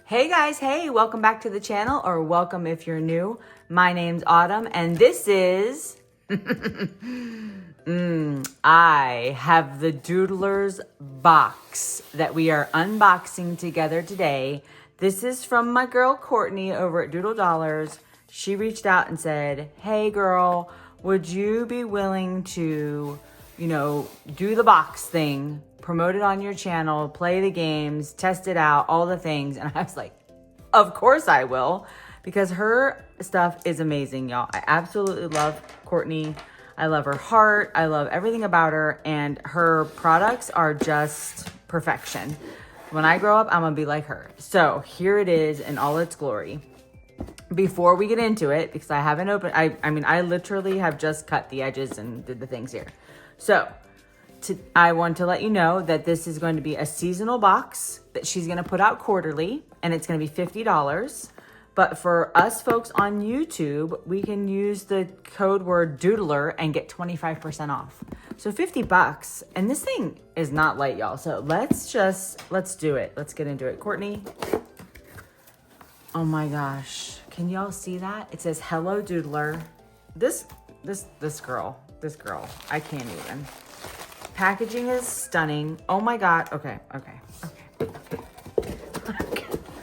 Hey guys, hey, welcome back to the channel, or welcome if you're new. My name's Autumn, and this is, I have the Doodlerz Box that we are unboxing together today. This is from my girl Courtney over at Doodlerz. She reached out and said, hey girl, would you be willing to, do the box thing, promote it on your channel, play the games, test it out, all the things. And I was like, of course I will, because her stuff is amazing, y'all. I absolutely love Courtney. I love her heart. I love everything about her, and her products are just perfection. When I grow up, I'm gonna be like her. So here it is in all its glory. Before we get into it, because I haven't opened, I literally have just cut the edges and did the things here. So I want to let you know that this is going to be a seasonal box that she's going to put out quarterly, and it's going to be $50. But for us folks on YouTube, we can use the code word Doodler and get 25% off. So $50, and this thing is not light, y'all. So let's do it. Let's get into it. Courtney. Oh my gosh. Can y'all see that? It says, hello, Doodler. This girl, I can't even. Packaging is stunning. Oh my God. Okay.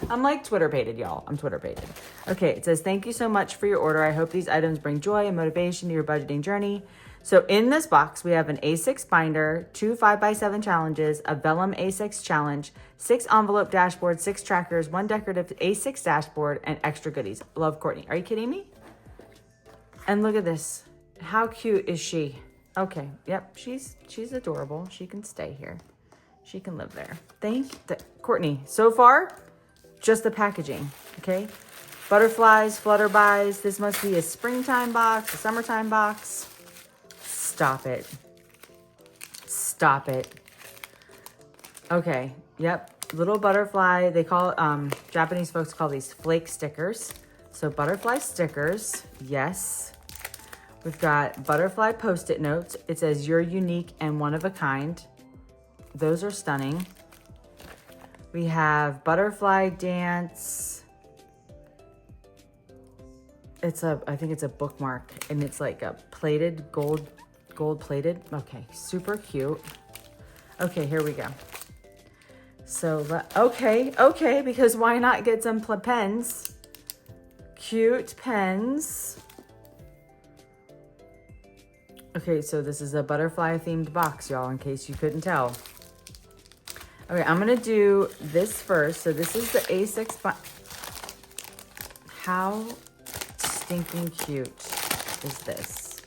I'm like Twitter-pated, y'all. I'm Twitter-pated. Okay, it says, thank you so much for your order. I hope these items bring joy and motivation to your budgeting journey. So in this box, we have an A6 binder, 2 5x7 challenges, a vellum A6 challenge, 6 envelope dashboards, 6 trackers, 1 decorative A6 dashboard, and extra goodies. Love, Courtney. Are you kidding me? And look at this. How cute is she? Okay, yep, she's adorable. She can stay here. She can live there. Courtney, so far, just the packaging, okay? Butterflies, flutterbys. This must be a springtime box, a summertime box. Stop it. Okay, yep, little butterfly. They call, Japanese folks call these flake stickers. So butterfly stickers, yes. We've got butterfly Post-it notes. It says, you're unique and one of a kind. Those are stunning. We have butterfly dance. I think it's a bookmark, and it's like a plated, gold plated. Okay, super cute. Okay, here we go. So, okay, because why not get some pens? Cute pens. Okay, so this is a butterfly themed box, y'all, in case you couldn't tell. Okay, I'm gonna do this first. So this is the A6 How stinking cute is this?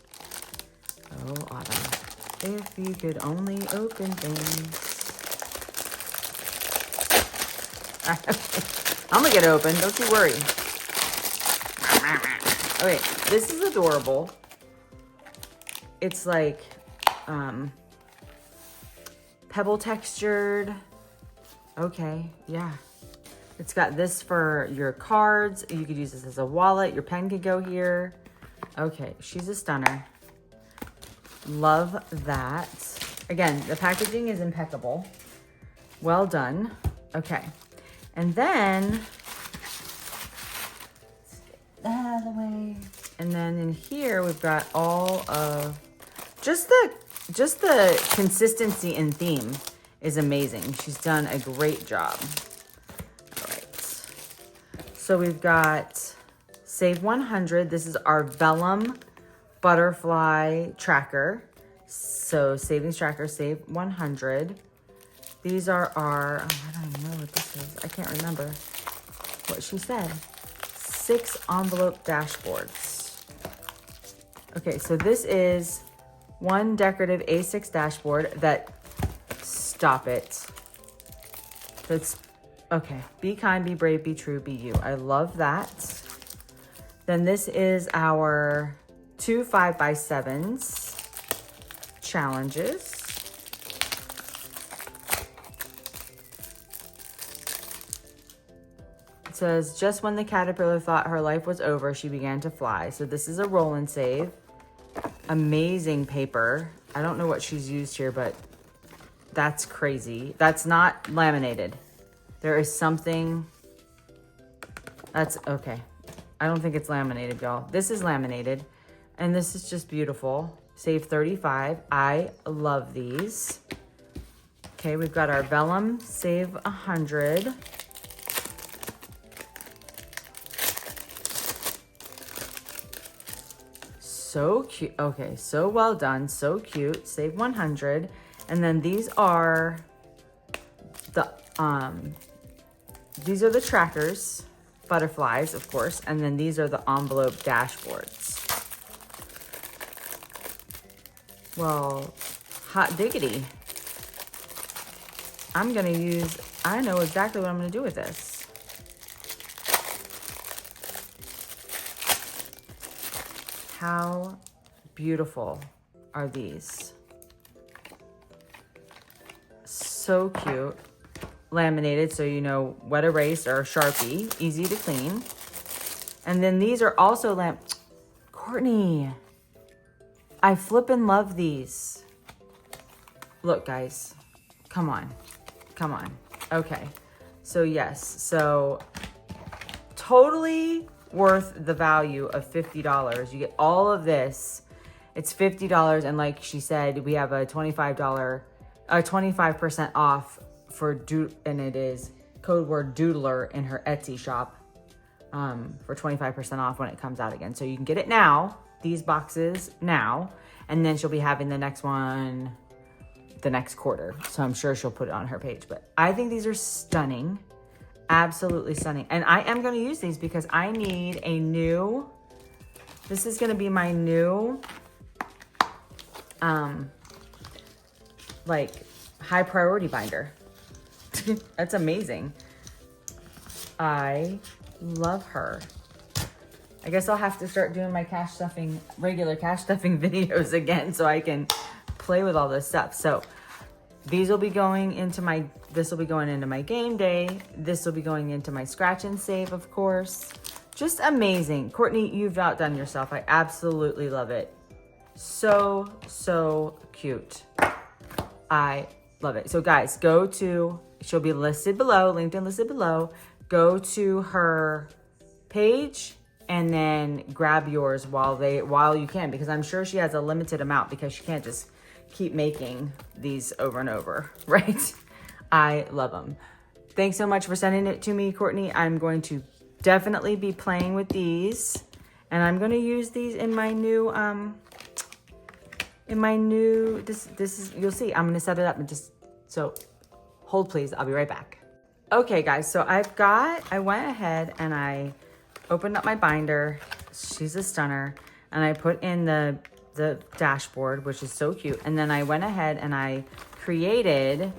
Oh, Autumn, if you could only open things. I'm gonna get it open, don't you worry. Okay, this is adorable. It's like pebble textured. Okay, yeah. It's got this for your cards. You could use this as a wallet. Your pen could go here. Okay, she's a stunner. Love that. Again, the packaging is impeccable. Well done. Okay, and then, let's get that out of the way. And then in here, we've got all of, just the consistency and theme is amazing. She's done a great job. All right. So we've got Save 100. This is our vellum butterfly tracker. So savings tracker, Save 100. These are our, I don't even know what this is. I can't remember what she said. 6 envelope dashboards. Okay, so this is 1 decorative A6 dashboard that, stop it. That's, okay, be kind, be brave, be true, be you. I love that. Then this is our 2 5x7s challenges. It says, just when the caterpillar thought her life was over, she began to fly. So this is a roll and save. Amazing paper. I don't know what she's used here, but that's crazy. That's not laminated. There is something That's okay. I don't think it's laminated, y'all. This is laminated, and this is just beautiful. Save 35. I love these. Okay, we've got our vellum, save 100. So cute. Okay, so well done, so cute. Save 100. And then these are the trackers, butterflies, of course, and then these are the envelope dashboards. Well, hot diggity. I know exactly what I'm gonna do with this. How beautiful are these? So cute. Laminated, so you know, wet erase or Sharpie, easy to clean. And then these are also Courtney, I flippin' love these. Look, guys, come on. Okay, so yes, so totally worth the value of $50. You get all of this. It's $50, and like she said, we have a $25% off for and it is code word Doodler in her Etsy shop for 25% off when it comes out again. So you can get it now, these boxes now, and then she'll be having the next one the next quarter. So I'm sure she'll put it on her page. But I think these are stunning, absolutely stunning. And I am going to use these because I need a new, this is going to be my new like high priority binder. That's amazing. I love her. I guess I'll have to start doing my regular cash stuffing videos again so I can play with all this stuff. So these will be going into this will be going into my game day. This will be going into my scratch and save, of course. Just amazing. Courtney, you've outdone yourself. I absolutely love it. So, so cute. I love it. So guys, she'll be listed below, LinkedIn listed below. Go to her page and then grab yours while you can, because I'm sure she has a limited amount because she can't just keep making these over and over, right? I love them. Thanks so much for sending it to me, Courtney. I'm going to definitely be playing with these, and I'm going to use these in my new, this is, you'll see, I'm going to set it up and so hold please. I'll be right back. Okay guys, so I went ahead and I opened up my binder. She's a stunner. And I put in the dashboard, which is so cute. And then I went ahead and I created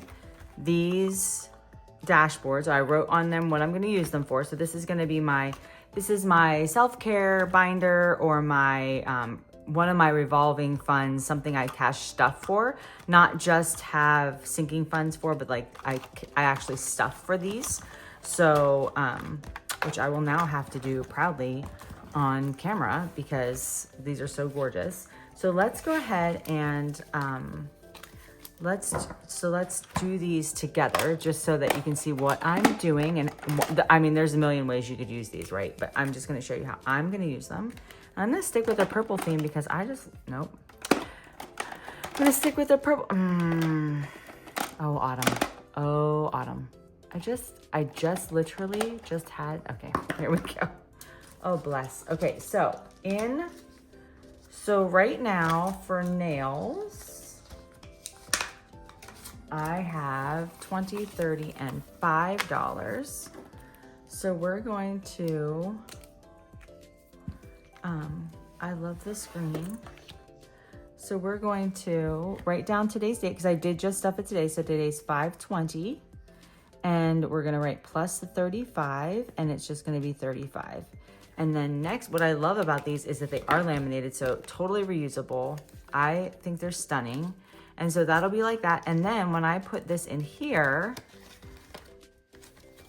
these dashboards. I wrote on them what I'm going to use them for. So this is going to be my self-care binder, or my one of my revolving funds, something I cash stuff for, not just have sinking funds for, but like I actually stuff for these. So, which I will now have to do proudly on camera because these are so gorgeous. So let's go ahead and let's do these together just so that you can see what I'm doing. And I mean, there's a million ways you could use these, right? But I'm just going to show you how I'm going to use them. I'm going to stick with the purple theme because nope. I'm going to stick with the purple. Oh, autumn. Oh, autumn. I just literally just had, okay, here we go. Oh, bless. Okay, so right now for nails, I have $20, $30, and $5. So we're going to, I love this green. So we're going to write down today's date because I did just stuff it today. So today's 5/20. And we're gonna write plus the 35, and it's just gonna be 35. And then next, what I love about these is that they are laminated, so totally reusable. I think they're stunning. And so that'll be like that. And then when I put this in here,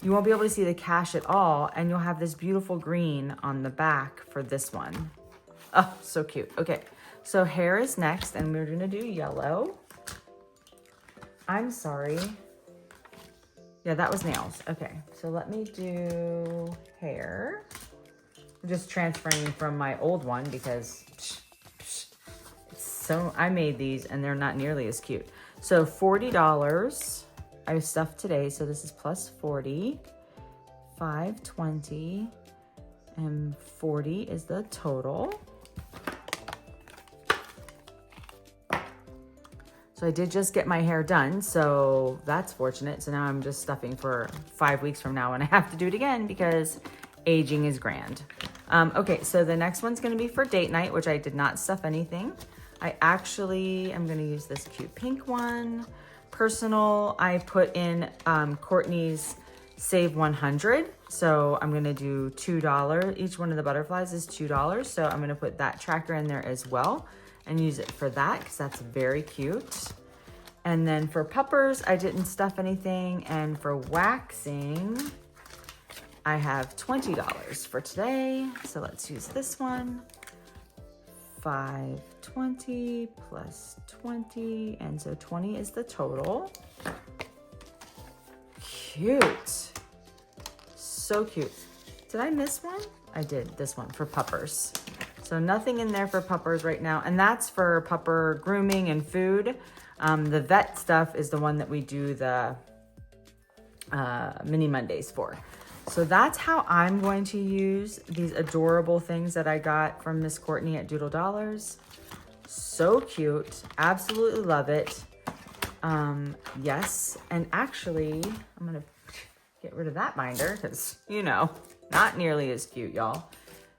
you won't be able to see the cash at all, and you'll have this beautiful green on the back for this one. Oh, so cute. Okay, so hair is next, and we're gonna do yellow. I'm sorry. Yeah, that was nails. Okay, so let me do hair. I'm just transferring from my old one because I made these and they're not nearly as cute. So $40 I stuffed today. So this is plus 40, $5.20, and 40 is the total. So I did just get my hair done, so that's fortunate. So now I'm just stuffing for 5 weeks from now and I have to do it again because aging is grand. Okay, so the next one's gonna be for date night, which I did not stuff anything. I actually am gonna use this cute pink one. Personal, I put in Courtney's Save 100. So I'm gonna do $2. Each one of the butterflies is $2. So I'm gonna put that tracker in there as well and use it for that because that's very cute. And then for puppers, I didn't stuff anything. And for waxing, I have $20 for today. So let's use this one. $5.20 plus 20, and so 20 is the total. Cute. So cute. Did I miss one? I did, this one for puppers. So nothing in there for puppers right now, and that's for pupper grooming and food. The vet stuff is the one that we do the mini Mondays for. So that's how I'm going to use these adorable things that I got from Miss Courtney at Doodlerz. So cute. Absolutely love it. Yes. And actually, I'm going to get rid of that binder because, you know, not nearly as cute, y'all.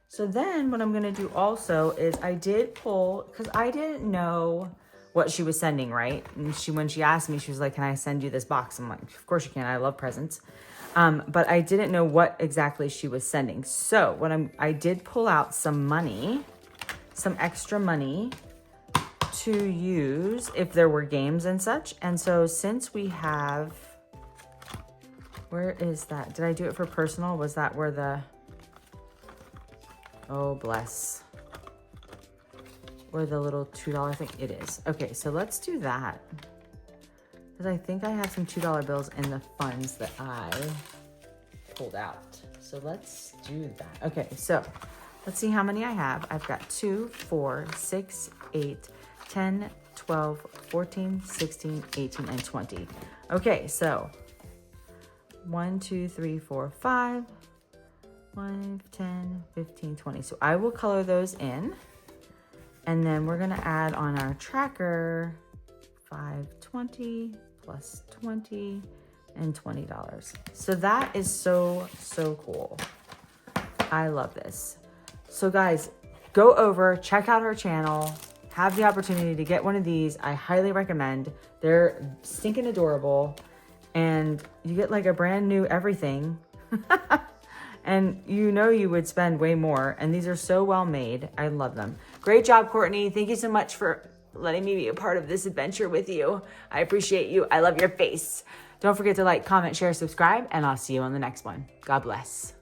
So then what I'm going to do also is I did pull, because I didn't know what she was sending, right? And when she asked me, she was like, can I send you this box? I'm like, of course you can. I love presents. But I didn't know what exactly she was sending. So I did pull out some money, some extra money to use if there were games and such. And so since we have, where is that? Did I do it for personal? Was that where the, oh bless, where the little $2 thing, it is. Okay, so let's do that. Because I think I have some $2 bills in the funds that I pulled out. So let's do that. Okay, so let's see how many I have. I've got 2, 4, 6, 8, 10, 12, 14, 16, 18, and 20. Okay, so 1, 2, 3, 4, 5, 10, 15, 20. So I will color those in. And then we're gonna add on our tracker $5.20 plus 20 and $20. So that is so cool. I love this. So guys, go over, check out her channel, have the opportunity to get one of these. I highly recommend. They're stinking adorable and you get like a brand new everything. And you know you would spend way more. And these are so well made. I love them. Great job, Courtney. Thank you so much for letting me be a part of this adventure with you. I appreciate you. I love your face. Don't forget to like, comment, share, subscribe, and I'll see you on the next one. God bless.